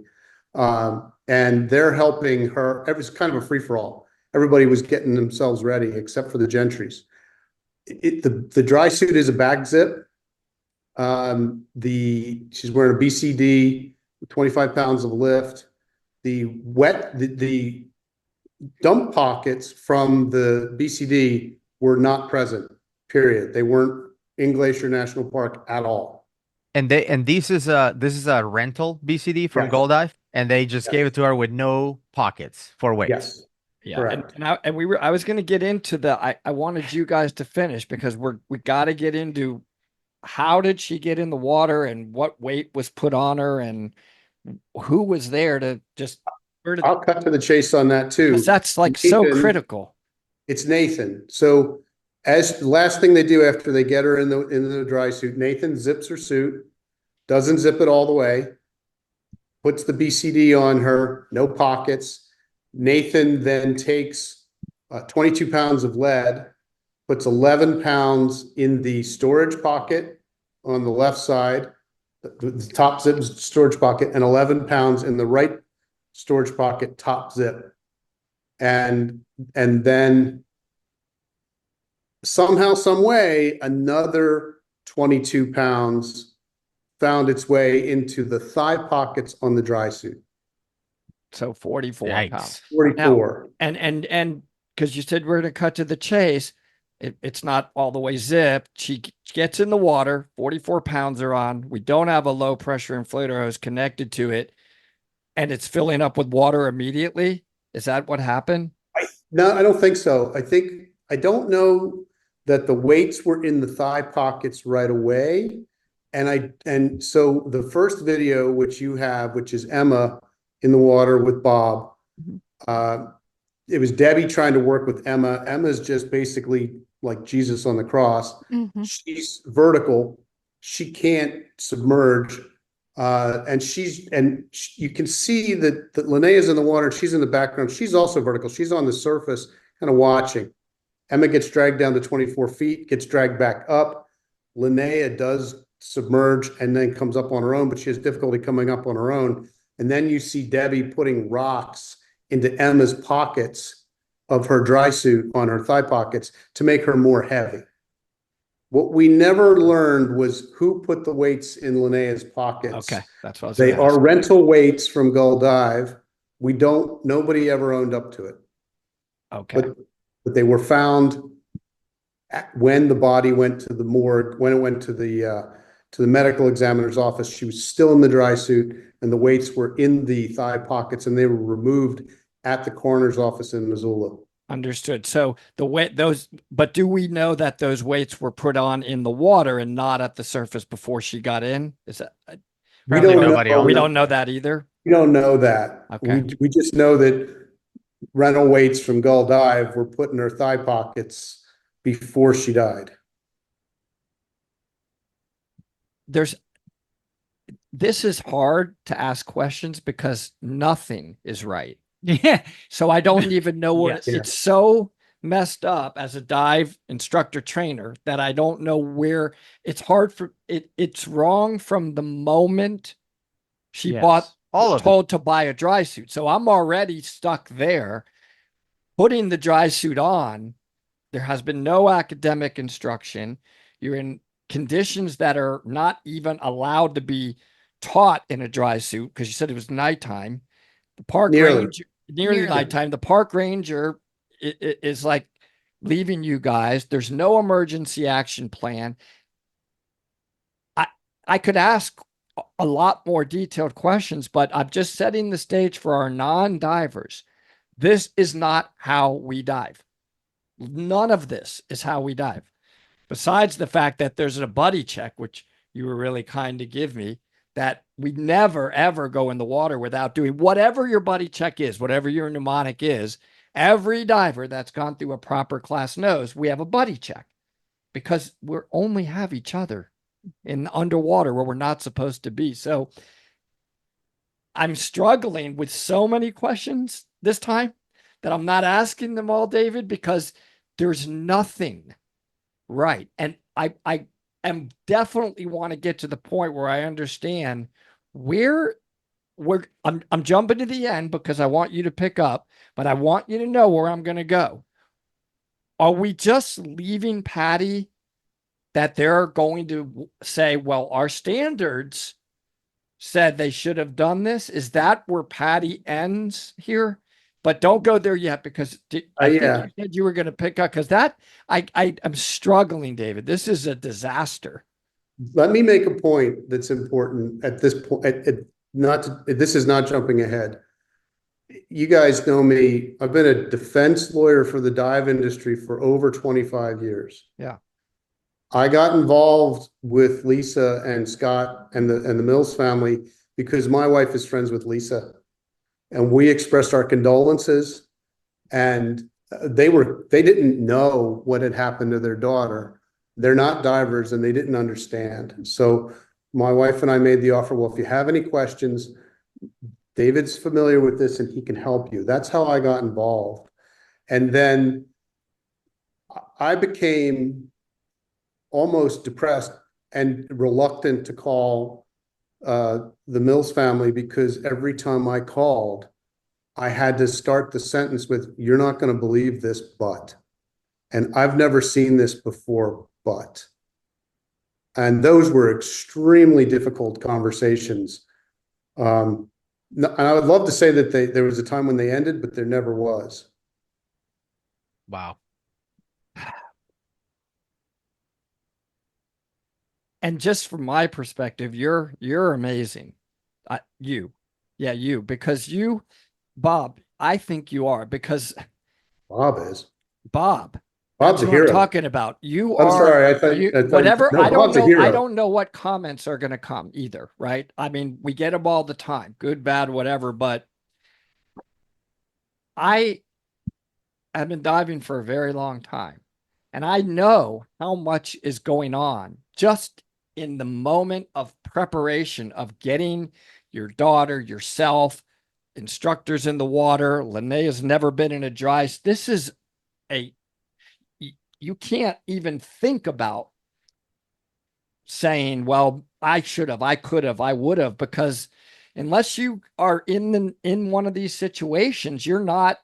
And they're helping her. It was kind of a free-for-all. Everybody was getting themselves ready except for the Gentrys. The dry suit is a bag zip. She's wearing a BCD, 25 pounds of lift. The dump pockets from the BCD were not present, period. They weren't in Glacier National Park at all. And this is a rental BCD from Yes. Gold Dive, and they just Yes. gave it to her with no pockets for weights. Yes. Yeah, Correct. I was going to get into I wanted you guys to finish because we got to get into how did she get in the water and what weight was put on her and who was there to just. I'll cut to the chase on that too. Because that's like so Nathan- critical. It's Nathan. So as the last thing they do after they get her in the dry suit, Nathan zips her suit, doesn't zip it all the way, puts the BCD on her, no pockets. Nathan then takes 22 pounds of lead, puts 11 pounds in the storage pocket on the left side, the top zip storage pocket, and 11 pounds in the right storage pocket, top zip. And then somehow, some way, another 22 pounds found its way into the thigh pockets on the dry suit. So 44 Yikes. pounds. 44. And because you said we're going to cut to the chase, it's not all the way zipped. She gets in the water, 44 pounds are on. We don't have a low pressure inflator hose connected to it, and it's filling up with water immediately. Is that what happened? No, I don't think so. I don't know that the weights were in the thigh pockets right away. And so the first video, which you have, which is Emma in the water with Bob, it was Debbie trying to work with Emma. Emma's just basically like Jesus on the cross. She's vertical. She can't submerge. And you can see that Linnea's in the water. She's in the background. She's also vertical. She's on the surface, kind of watching. Emma gets dragged down to 24 feet, gets dragged back up. Linnea does submerge and then comes up on her own, but she has difficulty coming up on her own. And then you see Debbie putting rocks into Emma's pockets of her dry suit on her thigh pockets to make her more heavy. What we never learned was who put the weights in Linnea's pockets. Okay, that's what I was They gonna are ask. rental weights from Gull Dive. Nobody ever owned up to it. Okay. But they were found when the body went to the morgue, when it went to the medical examiner's office. She was still in the dry suit, and the weights were in the thigh pockets, and they were removed at the coroner's office in Missoula. Understood. So the weight but do we know that those weights were put on in the water and not at the surface before she got in? Is that We Apparently don't nobody know. owns we it. don't know that either? We don't know that. Okay. We just know that rental weights from Gull Dive were put in her thigh pockets before she died. This is hard to ask questions because nothing is right. Yeah. So I don't even know where Yes. it's so messed up as a dive instructor trainer that I don't know where it's hard for it. It's wrong from the moment she Yes. bought All of it. told to buy a dry suit. So I'm already stuck there. Putting the dry suit on, there has been no academic instruction. You're in conditions that are not even allowed to be taught in a dry suit because you said it was nighttime. The park ranger, nearly nighttime. The park ranger is like leaving you guys. There's no emergency action plan. I could ask a lot more detailed questions, but I'm just setting the stage for our non-divers. This is not how we dive. None of this is how we dive. Besides the fact that there's a buddy check, which you were really kind to give me, that we never, ever go in the water without doing whatever your buddy check is, whatever your mnemonic is. Every diver that's gone through a proper class knows we have a buddy check because we only have each other in underwater where we're not supposed to be. So I'm struggling with so many questions this time that I'm not asking them all, David, because there's nothing right. And I am definitely want to get to the point where I understand I'm jumping to the end because I want you to pick up, but I want you to know where I'm going to go. Are we just leaving Patty that they're going to say, well, our standards said they should have done this? Is that where Patty ends here? But don't go there yet because I think you said you were going to pick up because I'm struggling, David. This is a disaster. Let me make a point that's important at this point. This is not jumping ahead. You guys know me. I've been a defense lawyer for the dive industry for over 25 years. Yeah. I got involved with Lisa and Scott and the Mills family because my wife is friends with Lisa, and we expressed our condolences. And they didn't know what had happened to their daughter. They're not divers and they didn't understand. So my wife and I made the offer. Well, if you have any questions, David's familiar with this and he can help you. That's how I got involved. And then I became almost depressed and reluctant to call the Mills family because every time I called, I had to start the sentence with, "You're not going to believe this, but," and I've never seen this before, but. And those were extremely difficult conversations. And I would love to say that there was a time when they ended, but there never was. Wow. And just from my perspective, you're amazing. You, because Bob, I think you are because Bob is. Bob. Bob's That's a what hero. I'm talking about. You I'm are. sorry. I thought Whatever. no, I don't Bob's a know. hero. I don't know what comments are going to come either. Right. I mean, we get them all the time, good, bad, whatever. But I have been diving for a very long time, and I know how much is going on just in the moment of preparation of getting your daughter, yourself, instructors in the water. Linnea's never been in a dry. This is you can't even think about saying, well, I should have, I could have, I would have, because unless you are in one of these situations, you're not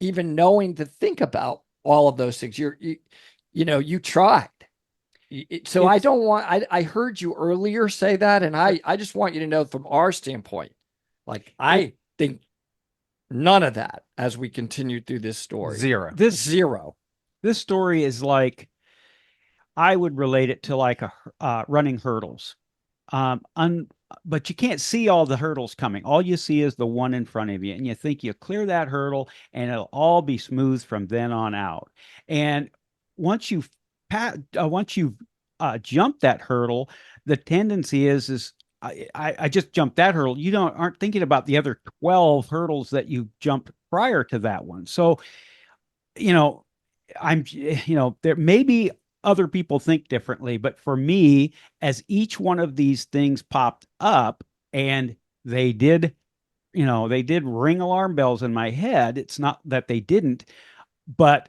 even knowing to think about all of those things. You tried. So I don't want, I heard you earlier say that. And I just want you to know from our standpoint, like, I think None of that as we continue through this story. Zero. Zero. This story is like, I would relate it to like running hurdles. Um, un, but you can't see all the hurdles coming. All you see is the one in front of you, and you think you clear that hurdle, and it'll all be smooth from then on out. And once you've once you've jumped that hurdle, the tendency is I just jumped that hurdle. You aren't thinking about the other 12 hurdles that you jumped prior to that one. So, you know, there maybe other people think differently, but for me, as each one of these things popped up, and they did, they did ring alarm bells in my head. It's not that they didn't, but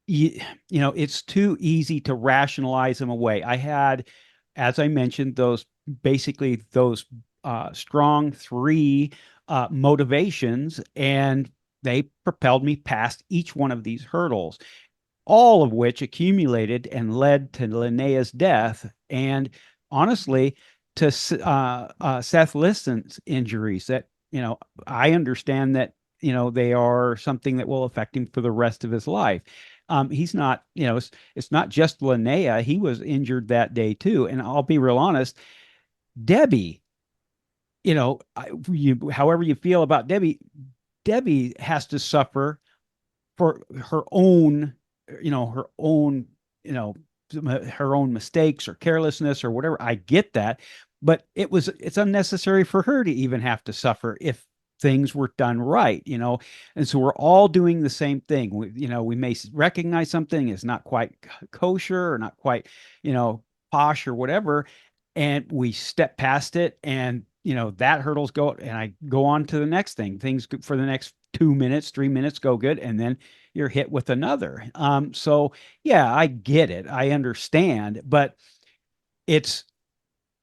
it's too easy to rationalize them away. I had, as I mentioned, those strong three motivations, and they propelled me past each one of these hurdles, all of which accumulated and led to Linnea's death. And honestly, to Seth Liston's injuries that, I understand that, they are something that will affect him for the rest of his life. He's not, it's not just Linnea. He was injured that day too. And I'll be real honest, Debbie, however you feel about Debbie has to suffer for her own, her own, her own mistakes or carelessness or whatever. I get that, but it's unnecessary for her to even have to suffer if things were done right, and so we're all doing the same thing. We may recognize something is not quite kosher or not quite, posh or whatever, and we step past it, and that hurdles go, and I go on to the next thing. Things for the next 2 minutes, 3 minutes go good, and then you're hit with another. So yeah, I get it, I understand, but it's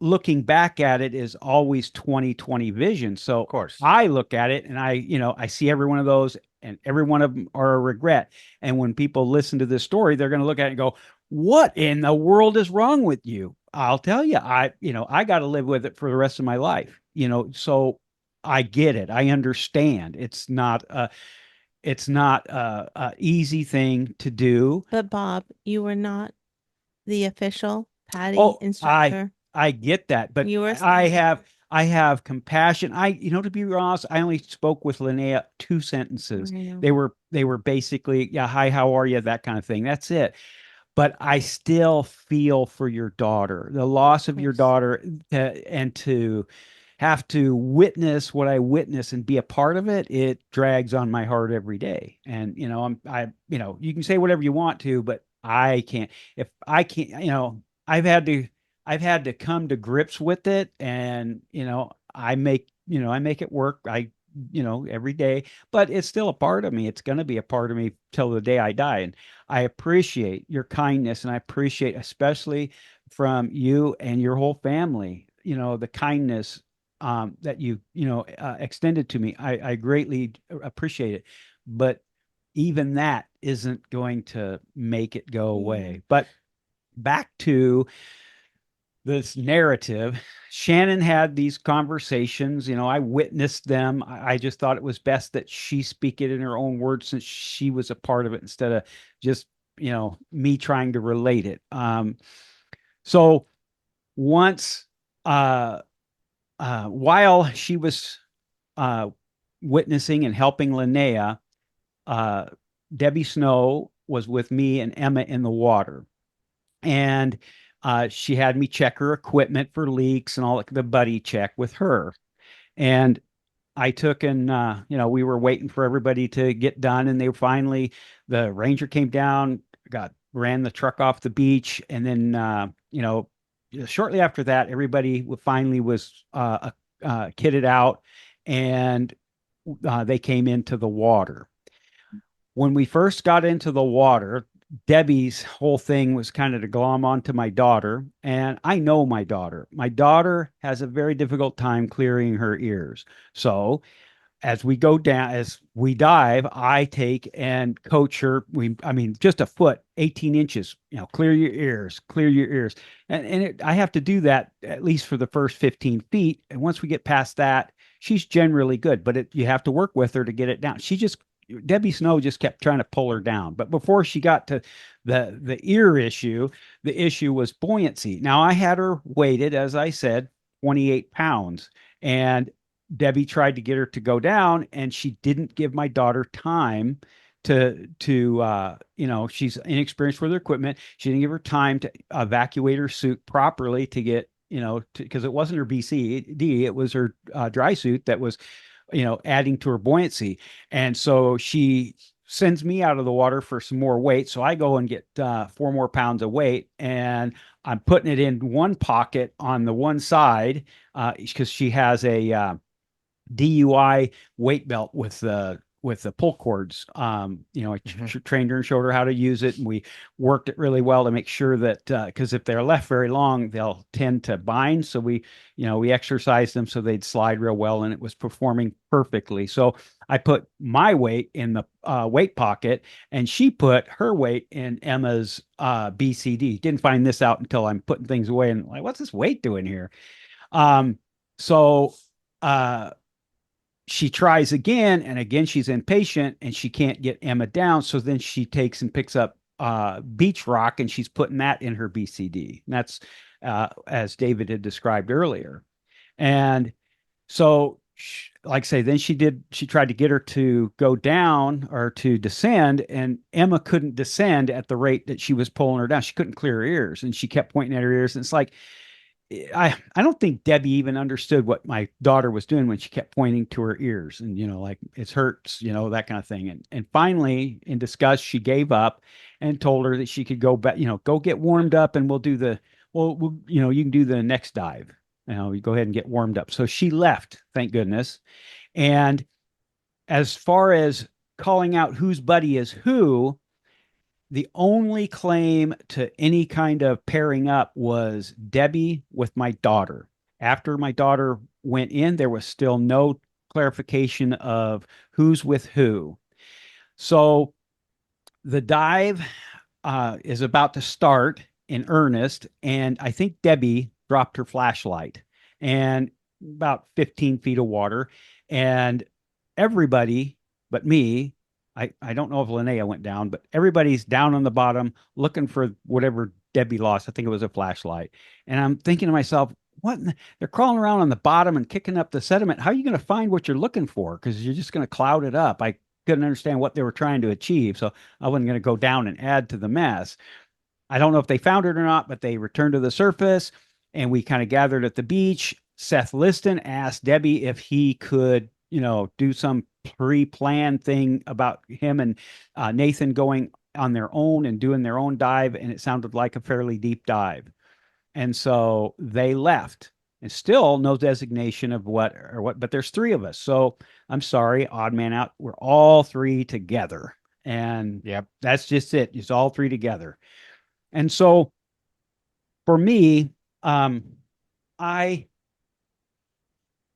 looking back at it is always 20/20 vision. So Of course. I look at it and I see every one of those, and every one of them are a regret. And when people listen to this story, they're going to look at it and go, what in the world is wrong with you? I'll tell you, I got to live with it for the rest of my life, so I get it. I understand. It's not a easy thing to do. But Bob, you were not the official PADI Oh, instructor. I get that, but You were I have compassion. To be honest, I only spoke with Linnea 2 sentences. I know. They were basically, yeah, hi, how are you? That kind of thing. That's it. But I still feel for your daughter, the loss of your course. daughter, and to have to witness what I witness and be a part of it. It drags on my heart every day. And, you can say whatever you want to, but I can't. If I can't, I've had to come to grips with it, and I make it work. Every day, but it's still a part of me. It's going to be a part of me till the day I die. And I appreciate your kindness, and I appreciate, especially from you and your whole family, the kindness that you extended to me. I greatly appreciate it, but even that isn't going to make it go away. But back to this narrative, Shannon had these conversations. I witnessed them. I just thought it was best that she speak it in her own words, since she was a part of it, instead of just me trying to relate it. So once while she was witnessing and helping Linnea, Debbie Snow was with me and Emma in the water, and she had me check her equipment for leaks and all the buddy check with her. And I took and, we were waiting for everybody to get done. And the ranger came down, ran the truck off the beach. And then, shortly after that, everybody finally was kitted out, and they came into the water. When we first got into the water, Debbie's whole thing was kind of to glom onto my daughter. And I know my daughter. My daughter has a very difficult time clearing her ears. So as we go down, as we dive, I take and coach her. Just a foot, 18 inches, clear your ears, clear your ears. And I have to do that at least for the first 15 feet. And once we get past that, she's generally good, but you have to work with her to get it down. Debbie Snow just kept trying to pull her down. But before she got to the ear issue, the issue was buoyancy. Now I had her weighted, as I said, 28 pounds. And Debbie tried to get her to go down, and she didn't give my daughter time to she's inexperienced with her equipment. She didn't give her time to evacuate her suit properly to get, because it wasn't her BCD, it was her dry suit that was, adding to her buoyancy. And so she sends me out of the water for some more weight. So I go and get 4 more pounds of weight, and I'm putting it in one pocket on the one side because she has a DUI weight belt with the pull cords. I trained her and showed her how to use it, and we worked it really well to make sure that because if they're left very long, they'll tend to bind. So we exercised them so they'd slide real well, and it was performing perfectly. So I put my weight in the weight pocket, and she put her weight in Emma's BCD. Didn't find this out until I'm putting things away, and like, what's this weight doing here? So she tries again, and again she's impatient, and she can't get Emma down. So then she takes and picks up beach rock, and she's putting that in her BCD. And that's as David had described earlier. And so, like I say, then she tried to get her to go down or to descend, and Emma couldn't descend at the rate that she was pulling her down. She couldn't clear her ears, and she kept pointing at her ears. And it's like, I don't think Debbie even understood what my daughter was doing when she kept pointing to her ears and, like, it hurts, that kind of thing. And finally, in disgust, she gave up and told her that she could go back, go get warmed up, and we'll you can do the next dive. You go ahead and get warmed up. So she left, thank goodness. And as far as calling out whose buddy is who, the only claim to any kind of pairing up was Debbie with my daughter. After my daughter went in, there was still no clarification of who's with who. So the dive is about to start in earnest, and I think Debbie dropped her flashlight and about 15 feet of water, and everybody but me, I don't know if Linnea went down, but everybody's down on the bottom looking for whatever Debbie lost. I think it was a flashlight. And I'm thinking to myself, they're crawling around on the bottom and kicking up the sediment. How are you going to find what you're looking for? Because you're just going to cloud it up. I couldn't understand what they were trying to achieve, so I wasn't going to go down and add to the mess. I don't know if they found it or not, but they returned to the surface, and we kind of gathered at the beach. Seth Liston asked Debbie if he could, do some pre-planned thing about him and Nathan going on their own and doing their own dive, and it sounded like a fairly deep dive. And so they left, and still no designation of what, but there's 3 of us. So I'm sorry, odd man out. We're all 3 together. And Yep, that's just it. It's all 3 together. And so for me,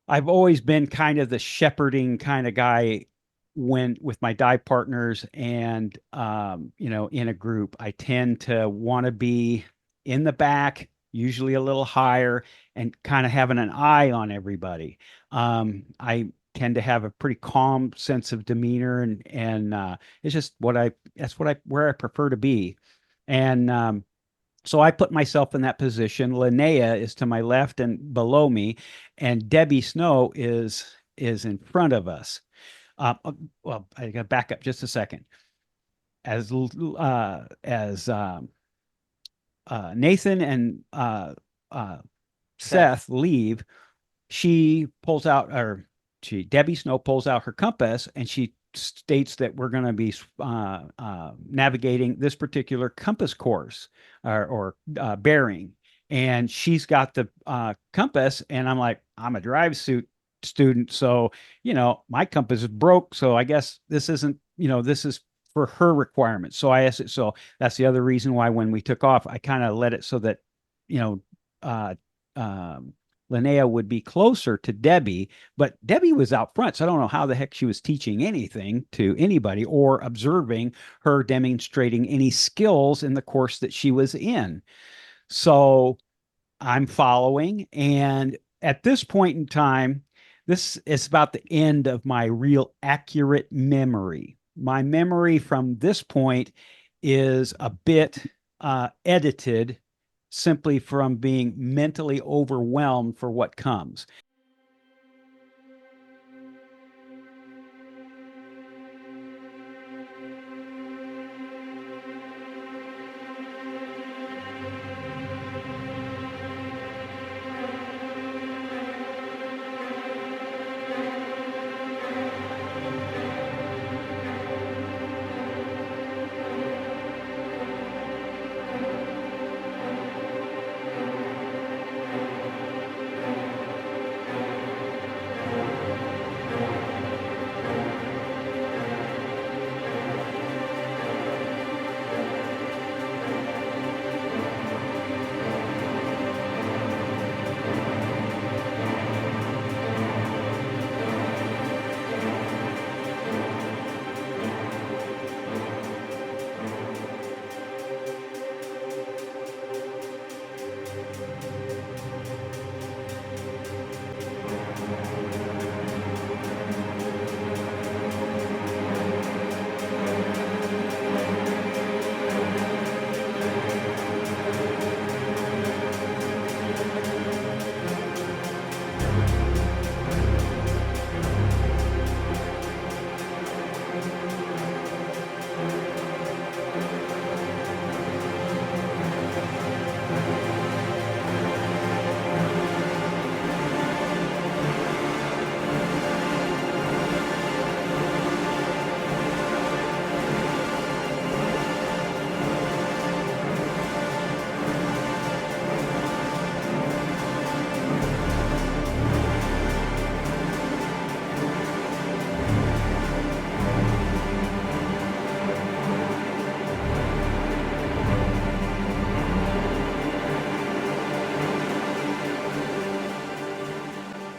I've always been kind of the shepherding kind of guy with my dive partners, and in a group. I tend to want to be in the back, usually a little higher, and kind of having an eye on everybody. I tend to have a pretty calm sense of demeanor, and it's just where I prefer to be. And so I put myself in that position. Linnea is to my left and below me, and Debbie Snow is in front of us. Well, I got to back up just a second. As Nathan and Seth leave, Debbie Snow pulls out her compass, and she states that we're going to be navigating this particular compass course or bearing. And she's got the compass, and I'm like, I'm a Drysuit student, so my compass is broke. So I guess this isn't, this is for her requirements. So I asked it. So that's the other reason why when we took off, I kind of let it so that Linnea would be closer to Debbie, but Debbie was out front. So I don't know how the heck she was teaching anything to anybody or observing her demonstrating any skills in the course that she was in. So I'm following. And at this point in time, This is about the end of my real accurate memory. My memory from this point is a bit edited simply from being mentally overwhelmed for what comes.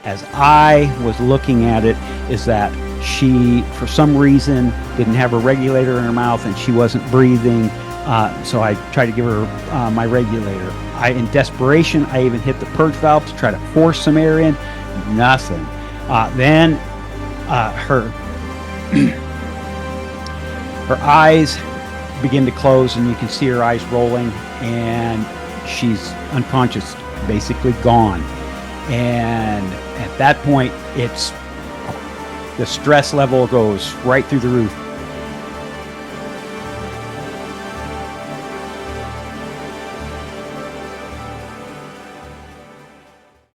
As I was looking at it, is that she, for some reason, didn't have a regulator in her mouth and she wasn't breathing. So I tried to give her my regulator. In desperation, I even hit the purge valve to try to force some air in. Nothing. Then her her eyes begin to close, and you can see her eyes rolling, and she's unconscious, basically gone. And at that point, the stress level goes right through the roof.